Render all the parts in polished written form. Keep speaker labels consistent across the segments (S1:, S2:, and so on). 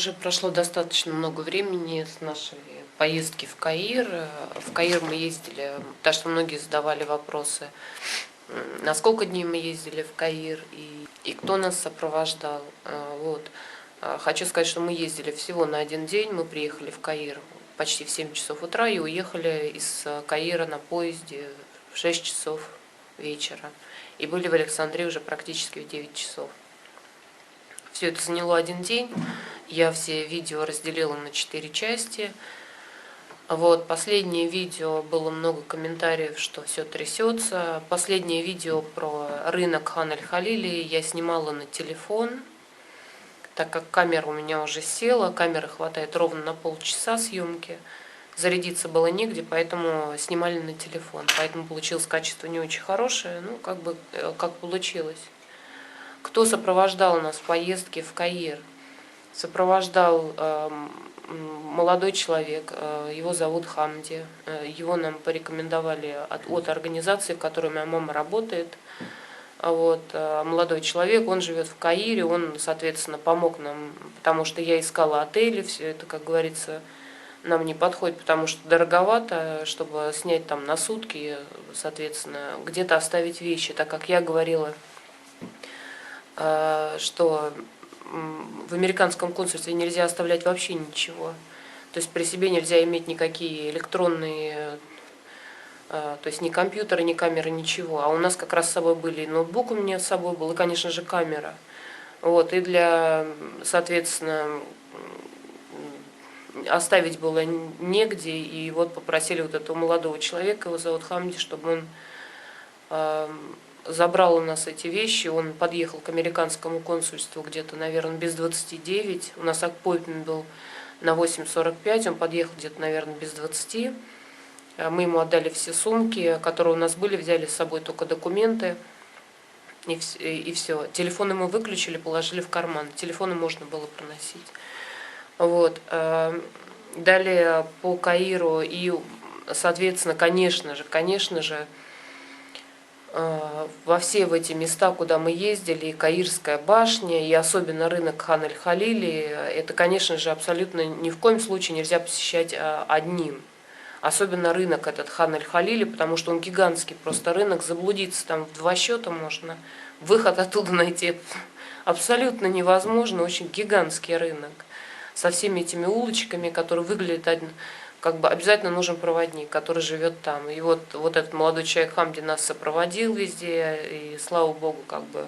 S1: Уже прошло достаточно много времени с нашей поездки в Каир. В Каир мы ездили, потому что многие задавали вопросы, на сколько дней мы ездили в Каир и кто нас сопровождал. Вот. Хочу сказать, что мы ездили всего на один день. Мы приехали в Каир почти в 7 часов утра и уехали из Каира на поезде в 6 часов вечера. И были в Александрии уже практически в 9 часов. Все это заняло один день. Я все видео разделила на 4 части. Вот, последнее видео было много комментариев, что все трясется. Последнее видео про рынок Хан-аль-Халили я снимала на телефон, так как камера у меня уже села, камеры хватает ровно на полчаса съемки. Зарядиться было негде, поэтому снимали на телефон. Поэтому получилось качество не очень хорошее, ну, как получилось. Кто сопровождал нас в поездке в Каир? Сопровождал молодой человек, его зовут Хамди. Его нам порекомендовали от организации, в которой моя мама работает. Вот, молодой человек, он живет в Каире, он, соответственно, помог нам, потому что я искала отели, все это, как говорится, нам не подходит, потому что дороговато, чтобы снять там на сутки, соответственно, где-то оставить вещи, так как я говорила, что в американском консульстве нельзя оставлять вообще ничего. То есть при себе нельзя иметь никакие электронные, то есть ни компьютеры, ни камеры, ничего. А у нас как раз с собой были и ноутбук у меня с собой был, и, конечно же, камера. Вот, и для, соответственно, оставить было негде, и вот попросили вот этого молодого человека, его зовут Хамди, чтобы он забрал у нас эти вещи, он подъехал к американскому консульству где-то, наверное, без 29, у нас аппоинтмент был на 8:45, он подъехал где-то, наверное, без 20, мы ему отдали все сумки, которые у нас были, взяли с собой только документы, и все. Телефоны мы выключили, положили в карман, телефоны можно было проносить. Вот. Далее по Каиру и, соответственно, конечно же, во все эти места, куда мы ездили, и Каирская башня, и особенно рынок Хан-аль-Халили, это, конечно же, абсолютно ни в коем случае нельзя посещать одним. Особенно рынок этот Хан-аль-Халили, потому что он гигантский, просто рынок, заблудиться там в 2 счета можно, выход оттуда найти абсолютно невозможно, очень гигантский рынок, со всеми этими улочками, которые выглядят как бы обязательно нужен проводник, который живет там. И вот этот молодой человек Хамди нас сопроводил везде, и слава богу, как бы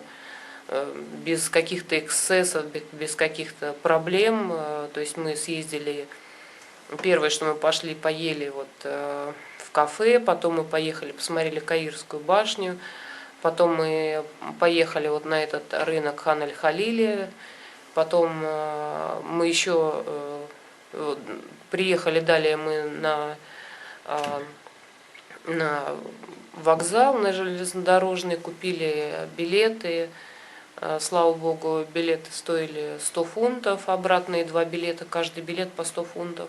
S1: без каких-то эксцессов, без каких-то проблем. То есть мы съездили, первое, что мы пошли, поели вот в кафе, потом мы поехали, посмотрели Каирскую башню, потом мы поехали вот на этот рынок Хан-аль-Халили, потом мы еще приехали, далее мы на вокзал, на железнодорожный, купили билеты. Слава богу, билеты стоили 100 фунтов, обратные 2 билета, каждый билет по 100 фунтов.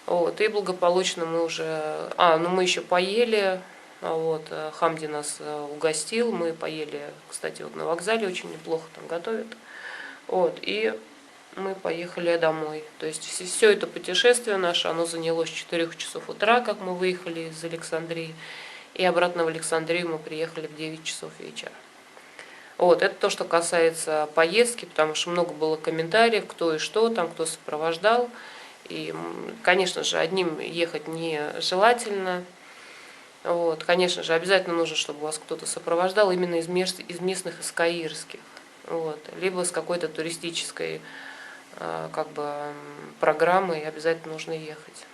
S1: Вот, и благополучно мы уже... мы еще поели, вот, Хамди нас угостил, мы поели, кстати, вот на вокзале очень неплохо там готовят. Вот, и мы поехали домой. То есть все это путешествие наше, оно заняло с 4 часов утра, как мы выехали из Александрии, и обратно в Александрию мы приехали в 9 часов вечера. Вот, это то, что касается поездки, потому что много было комментариев, кто и что там, кто сопровождал. И, конечно же, одним ехать нежелательно. Вот, конечно же, обязательно нужно, чтобы вас кто-то сопровождал именно из местных, из каирских. Вот, либо с какой-то туристической как бы программой обязательно нужно ехать.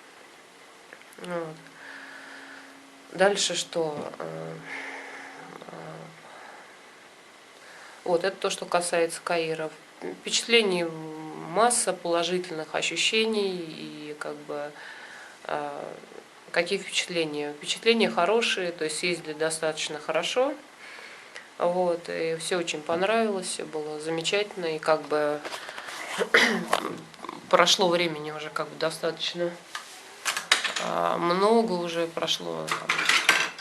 S1: Вот. Дальше что? Вот, это то, что касается Каира. Впечатлений масса, положительных ощущений и как бы какие впечатления? Впечатления хорошие, то есть ездили достаточно хорошо. Вот, и все очень понравилось, все было замечательно, и как бы прошло времени уже как бы достаточно много, уже прошло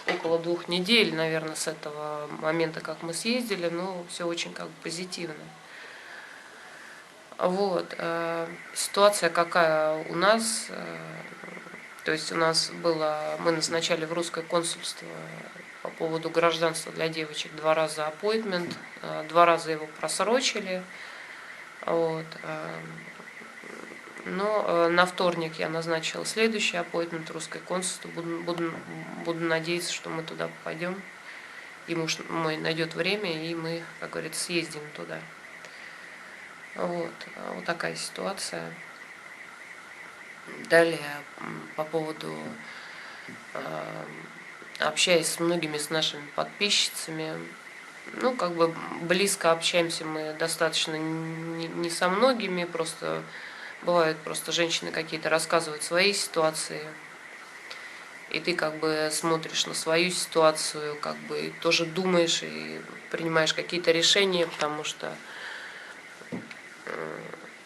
S1: около 2 недель, наверное, с этого момента, как мы съездили, но все очень как бы позитивно. Вот, ситуация какая у нас, то есть у нас было, мы назначали в русское консульство по поводу гражданства для девочек 2 раза аппоинтмент, 2 раза его просрочили, вот, но на вторник я назначила следующий аппоинтмент в русское консульство, буду надеяться, что мы туда попадем, и муж мой найдет время, и мы, как говорится, съездим туда. Вот, вот такая ситуация. Далее, по поводу, общаясь с многими, с нашими подписчицами, ну, как бы близко общаемся мы достаточно не со многими, просто бывают просто женщины какие-то рассказывают свои ситуации, и ты как бы смотришь на свою ситуацию, как бы и тоже думаешь и принимаешь какие-то решения, потому что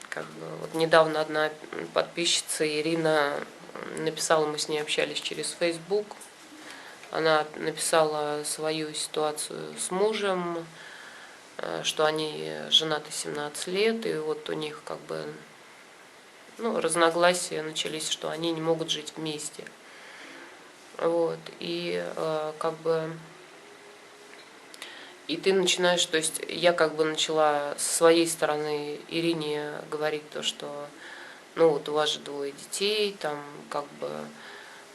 S1: как бы вот недавно одна подписчица Ирина написала, мы с ней общались через Facebook, она написала свою ситуацию с мужем, что они женаты 17 лет, и вот у них как бы разногласия начались, что они не могут жить вместе. Вот, и как бы и ты начинаешь, то есть я как бы начала со своей стороны Ирине говорить то, что ну вот у вас же 2 детей, там как бы,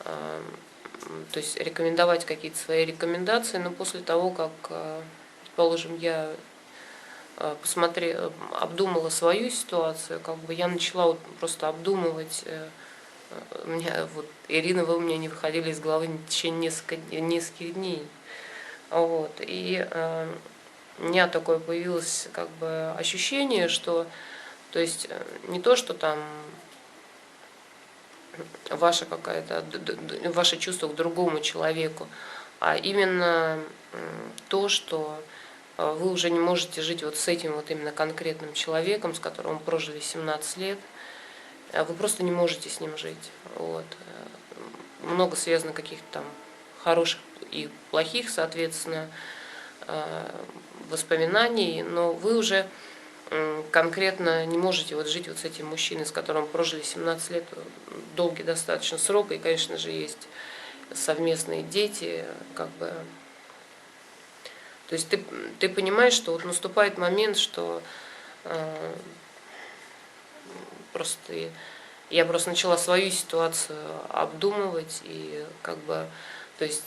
S1: то есть рекомендовать какие-то свои рекомендации, но после того, как, предположим, я обдумала свою ситуацию, как бы я начала вот просто обдумывать, у меня вот Ирина, вы у меня не выходили из головы в течение нескольких дней. Вот, и у меня такое появилось как бы ощущение, что, то есть не то, что там ваша какая-то, ваше чувство к другому человеку, а именно то, что вы уже не можете жить вот с этим вот именно конкретным человеком, с которым прожили 17 лет, вы просто не можете с ним жить. Вот. Много связано каких-то там хороших и плохих, соответственно, воспоминаний, но вы уже конкретно не можете вот жить вот с этим мужчиной, с которым прожили 17 лет, долгий достаточно срок, и, конечно же, есть совместные дети, как бы. То есть ты понимаешь, что вот наступает момент, что просто я просто начала свою ситуацию обдумывать, и как бы, то есть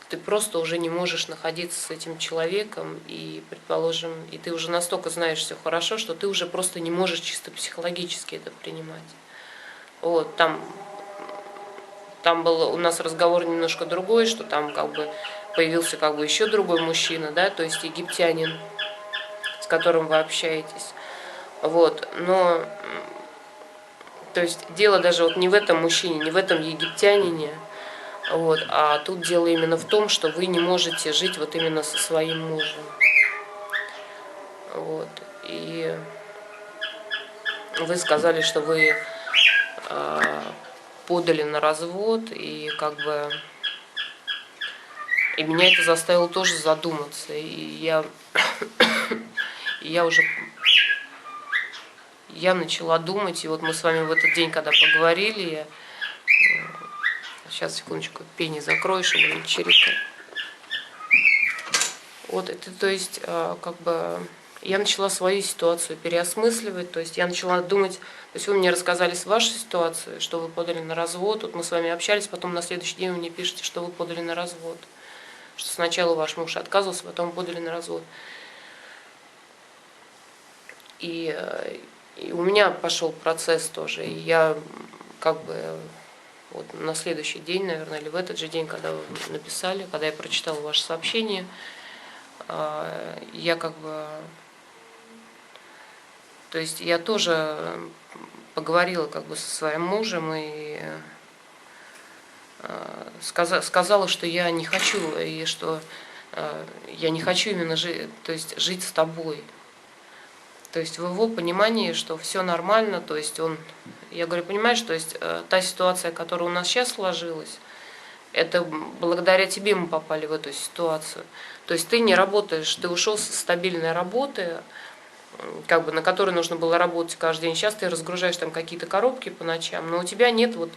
S1: ты просто уже не можешь находиться с этим человеком, и, предположим, и ты уже настолько знаешь все хорошо, что ты уже просто не можешь чисто психологически это принимать. Вот, там был у нас разговор немножко другой, что там как бы появился как бы еще другой мужчина, да, то есть египтянин, с которым вы общаетесь. Вот, но, то есть дело даже вот не в этом мужчине, не в этом египтянине, вот, а тут дело именно в том, что вы не можете жить вот именно со своим мужем. Вот, и вы сказали, что вы подали на развод, и как бы и меня это заставило тоже задуматься, и я начала думать, и вот мы с вами в этот день, когда поговорили, сейчас, секундочку, пени закрою, чтобы не чирикать. Вот это, то есть, как бы, я начала свою ситуацию переосмысливать, то есть я начала думать, то есть вы мне рассказали вашу ситуацию, что вы подали на развод, вот мы с вами общались, потом на следующий день вы мне пишете, что вы подали на развод, что сначала ваш муж отказывался, потом подали на развод. И у меня пошел процесс тоже, и я как бы вот на следующий день, наверное, или в этот же день, когда вы написали, когда я прочитала ваше сообщение, я как бы, то есть я тоже поговорила как бы со своим мужем и сказала, что я не хочу, и что я не хочу именно жить с тобой. То есть в его понимании, что все нормально, то есть я говорю, понимаешь, то есть та ситуация, которая у нас сейчас сложилась, это благодаря тебе мы попали в эту ситуацию. То есть ты не работаешь, ты ушел со стабильной работы, как бы на которой нужно было работать каждый день. Сейчас ты разгружаешь там какие-то коробки по ночам, но у тебя нет вот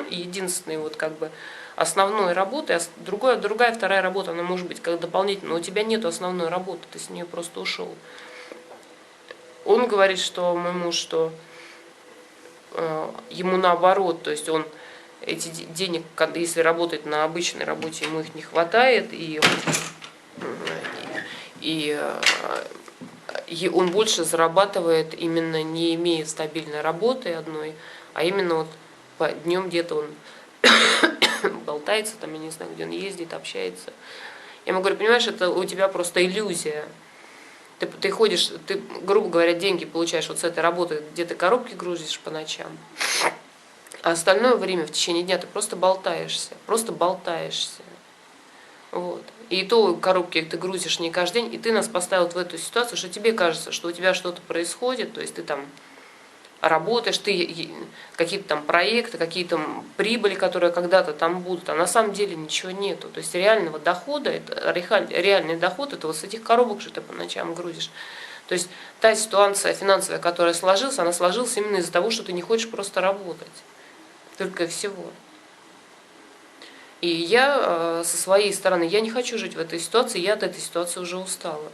S1: единственной вот как бы основной работы, а другая вторая работа, она может быть как дополнительная, но у тебя нет основной работы, ты с нее просто ушел. Он говорит, что мой муж, что ему наоборот, то есть он эти денег, если работает на обычной работе, ему их не хватает, и он больше зарабатывает именно не имея стабильной работы одной, а именно вот по днем где-то он болтается, там, я не знаю, где он ездит, общается. Я ему говорю, понимаешь, это у тебя просто иллюзия. Ты ходишь, ты, грубо говоря, деньги получаешь вот с этой работы, где ты коробки грузишь по ночам, а остальное время в течение дня ты просто болтаешься. Вот. И то коробки ты грузишь не каждый день, и ты нас поставил в эту ситуацию, что тебе кажется, что у тебя что-то происходит, то есть ты там работаешь, ты какие-то там проекты, какие-то прибыли, которые когда-то там будут, а на самом деле ничего нету. То есть реального дохода, реальный доход, это вот с этих коробок, что ты по ночам грузишь. То есть та ситуация финансовая, которая сложилась, она сложилась именно из-за того, что ты не хочешь просто работать. Только и всего. И я со своей стороны, я не хочу жить в этой ситуации, я от этой ситуации уже устала.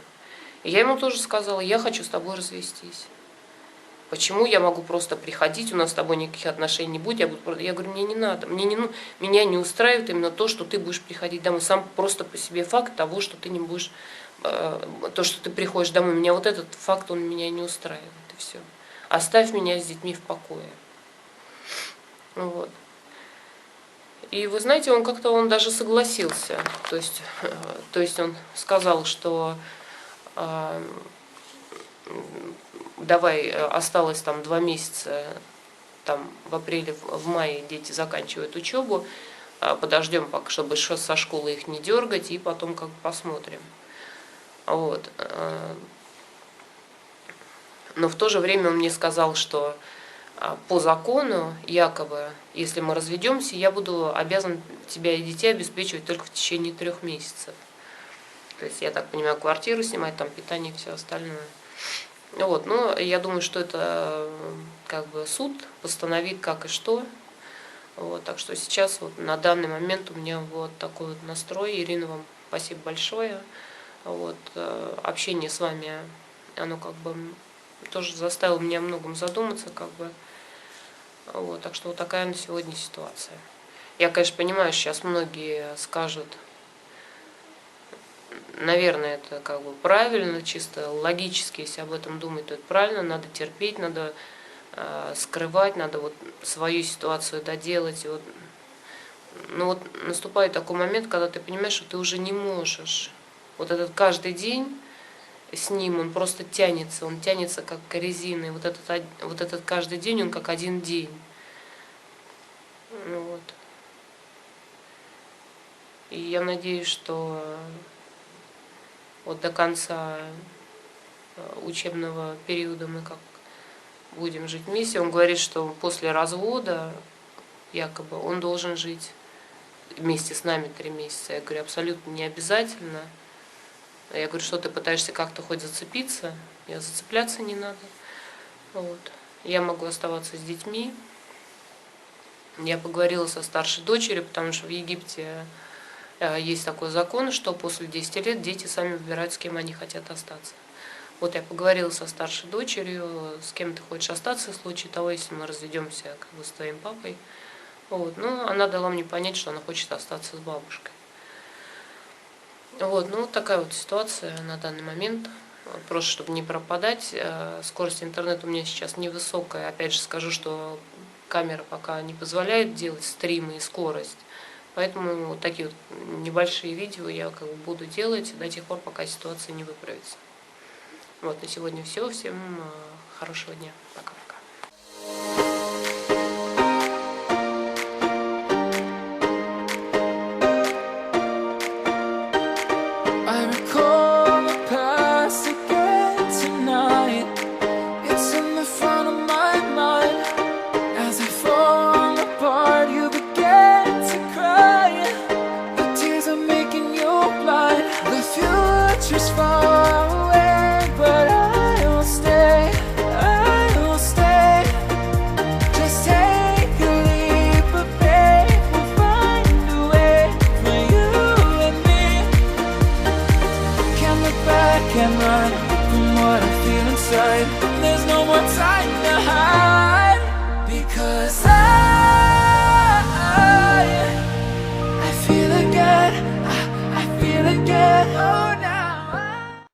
S1: И я ему тоже сказала, я хочу с тобой развестись. Почему я могу просто приходить, у нас с тобой никаких отношений не будет, я говорю, мне не надо, меня не устраивает именно то, что ты будешь приходить домой. Сам просто по себе факт того, что ты не будешь, то, что ты приходишь домой, меня вот этот факт, он меня не устраивает, и все. Оставь меня с детьми в покое. Вот. И вы знаете, он даже согласился, то есть он сказал, что давай, осталось там 2 месяца, там в апреле, в мае дети заканчивают учебу, подождем, чтобы со школы их не дергать, и потом как бы посмотрим. Вот. Но в то же время он мне сказал, что по закону, якобы, если мы разведемся, я буду обязан тебя и детей обеспечивать только в течение 3 месяцев. То есть, я так понимаю, квартиру снимать, там питание и все остальное. Вот, но я думаю, что это как бы суд постановит как и что. Вот, так что сейчас вот на данный момент у меня вот такой вот настрой. Ирина, вам спасибо большое. Вот, общение с вами, оно как бы тоже заставило меня о многом задуматься, как бы. Вот, так что вот такая на сегодня ситуация. Я, конечно, понимаю, сейчас многие скажут, наверное, это как бы правильно, чисто логически, если об этом думать, то это правильно, надо терпеть, надо скрывать, надо вот свою ситуацию доделать. И вот, но вот наступает такой момент, когда ты понимаешь, что ты уже не можешь. Вот этот каждый день с ним, он просто тянется, он тянется как резина. И вот этот каждый день, он как один день. Вот. И я надеюсь, что вот до конца учебного периода мы как будем жить вместе. Он говорит, что после развода якобы он должен жить вместе с нами 3 месяца. Я говорю, абсолютно не обязательно. Я говорю, что ты пытаешься как-то хоть зацепиться? Я зацепляться не надо. Вот. Я могу оставаться с детьми. Я поговорила со старшей дочерью, потому что в Египте есть такой закон, что после 10 лет дети сами выбирают, с кем они хотят остаться. Вот я поговорила со старшей дочерью, с кем ты хочешь остаться в случае того, если мы разведемся как бы с твоим папой. Вот. Ну, она дала мне понять, что она хочет остаться с бабушкой. Вот, ну вот такая вот ситуация на данный момент. Просто чтобы не пропадать. Скорость интернета у меня сейчас невысокая. Опять же скажу, что камера пока не позволяет делать стримы и скорость. Поэтому вот такие вот небольшие видео я как бы буду делать до тех пор, пока ситуация не выправится. Вот, на сегодня все. Всем хорошего дня. Пока-пока.
S2: The future's far away, but I can't run from what I feel inside. There's no more time to hide.